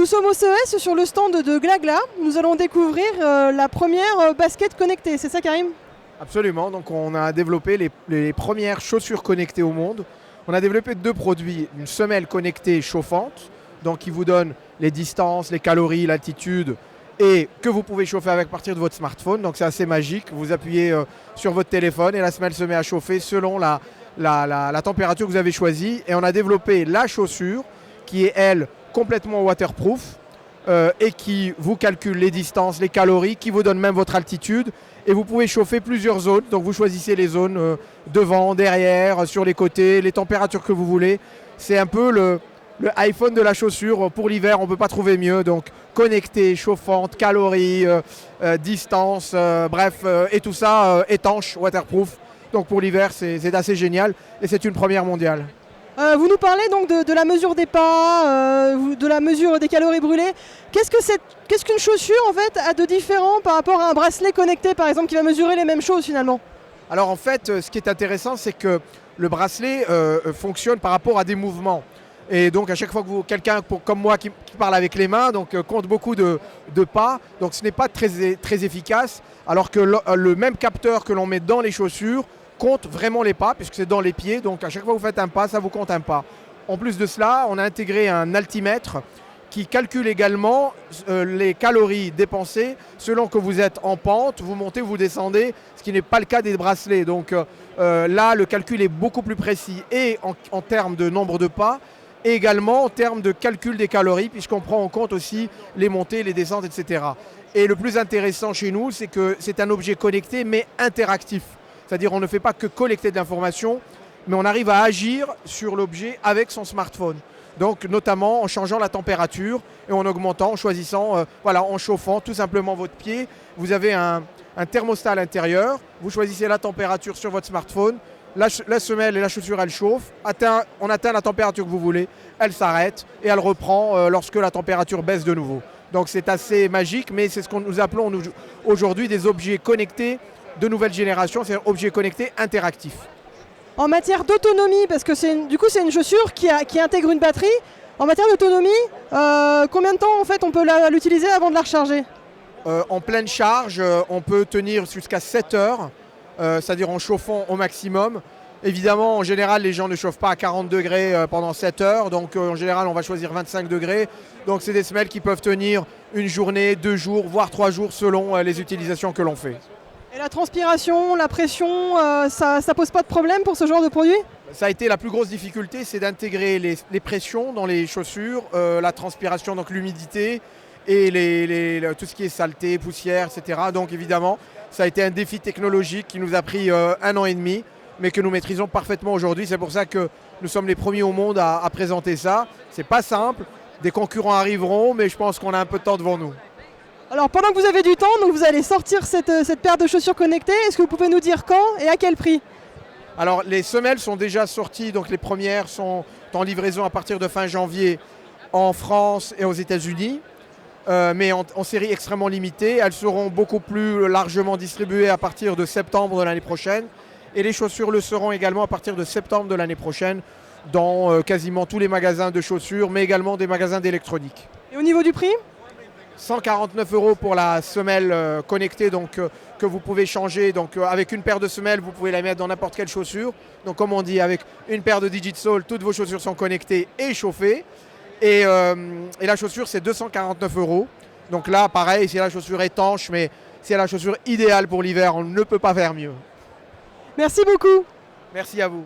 Nous sommes au CES sur le stand de Glagla. Nous allons découvrir la première basket connectée. C'est ça, Karim? Absolument. Donc, on a développé les premières chaussures connectées au monde. On a développé deux produits. Une semelle connectée chauffante, donc qui vous donne les distances, les calories, l'altitude, et que vous pouvez chauffer avec à partir de votre smartphone. Donc, c'est assez magique. Vous appuyez sur votre téléphone et la semelle se met à chauffer selon la température que vous avez choisie. Et on a développé la chaussure qui est, elle, complètement waterproof et qui vous calcule les distances, les calories, qui vous donne même votre altitude. Et vous pouvez chauffer plusieurs zones. Donc vous choisissez les zones devant, derrière, sur les côtés, les températures que vous voulez. C'est un peu le iPhone de la chaussure. Pour l'hiver, on ne peut pas trouver mieux. Donc connectée, chauffante, calories, distance, bref, et tout ça étanche, waterproof. Donc pour l'hiver, c'est assez génial et c'est une première mondiale. Vous nous parlez donc de la mesure des pas, de la mesure des calories brûlées. Qu'est-ce qu'une chaussure en fait a de différent par rapport à un bracelet connecté par exemple qui va mesurer les mêmes choses finalement? Alors en fait, ce qui est intéressant, c'est que le bracelet fonctionne par rapport à des mouvements. Et donc à chaque fois que quelqu'un comme moi qui parle avec les mains, donc compte beaucoup de pas, donc ce n'est pas très efficace, alors que le même capteur que l'on met dans les chaussures compte vraiment les pas, puisque c'est dans les pieds, donc à chaque fois que vous faites un pas, ça vous compte un pas. En plus de cela, on a intégré un altimètre qui calcule également les calories dépensées selon que vous êtes en pente, vous montez ou vous descendez, ce qui n'est pas le cas des bracelets. Donc là, le calcul est beaucoup plus précis et en termes de nombre de pas, et également en termes de calcul des calories, puisqu'on prend en compte aussi les montées, les descentes, etc. Et le plus intéressant chez nous, c'est que c'est un objet connecté mais interactif. C'est-à-dire on ne fait pas que collecter de l'information, mais on arrive à agir sur l'objet avec son smartphone. Donc notamment en changeant la température et en augmentant, en choisissant, en chauffant tout simplement votre pied. Vous avez un thermostat à l'intérieur, vous choisissez la température sur votre smartphone, la semelle et la chaussure elle chauffe, on atteint la température que vous voulez, elle s'arrête et elle reprend lorsque la température baisse de nouveau. Donc c'est assez magique, mais c'est ce que nous appelons aujourd'hui des objets connectés de nouvelle génération, c'est un objet connecté interactif. En matière d'autonomie, parce que c'est une chaussure qui intègre une batterie, en matière d'autonomie, combien de temps en fait on peut l'utiliser avant de la recharger? En pleine charge, on peut tenir jusqu'à 7 heures, c'est-à-dire en chauffant au maximum. Évidemment, en général, les gens ne chauffent pas à 40 degrés pendant 7 heures, donc en général, on va choisir 25 degrés. Donc c'est des semelles qui peuvent tenir une journée, 2 jours, voire 3 jours selon les utilisations que l'on fait. Et la transpiration, la pression, ça pose pas de problème pour ce genre de produit? Ça a été la plus grosse difficulté, c'est d'intégrer les pressions dans les chaussures, la transpiration, donc l'humidité et tout ce qui est saleté, poussière, etc. Donc évidemment, ça a été un défi technologique qui nous a pris 1 an et demi, mais que nous maîtrisons parfaitement aujourd'hui. C'est pour ça que nous sommes les premiers au monde à présenter ça. C'est pas simple, des concurrents arriveront, mais je pense qu'on a un peu de temps devant nous. Alors pendant que vous avez du temps, donc vous allez sortir cette paire de chaussures connectées. Est-ce que vous pouvez nous dire quand et à quel prix? Alors les semelles sont déjà sorties, donc les premières sont en livraison à partir de fin janvier en France et aux États-Unis, mais en série extrêmement limitée. Elles seront beaucoup plus largement distribuées à partir de septembre de l'année prochaine. Et les chaussures le seront également à partir de septembre de l'année prochaine dans quasiment tous les magasins de chaussures, mais également des magasins d'électronique. Et au niveau du prix? 149 € pour la semelle connectée donc, que vous pouvez changer. Donc, avec une paire de semelles, vous pouvez la mettre dans n'importe quelle chaussure. Donc comme on dit, avec une paire de Digitsole, toutes vos chaussures sont connectées et chauffées. Et la chaussure, c'est 249 €. Donc là, pareil, c'est la chaussure étanche, mais c'est la chaussure idéale pour l'hiver. On ne peut pas faire mieux. Merci beaucoup. Merci à vous.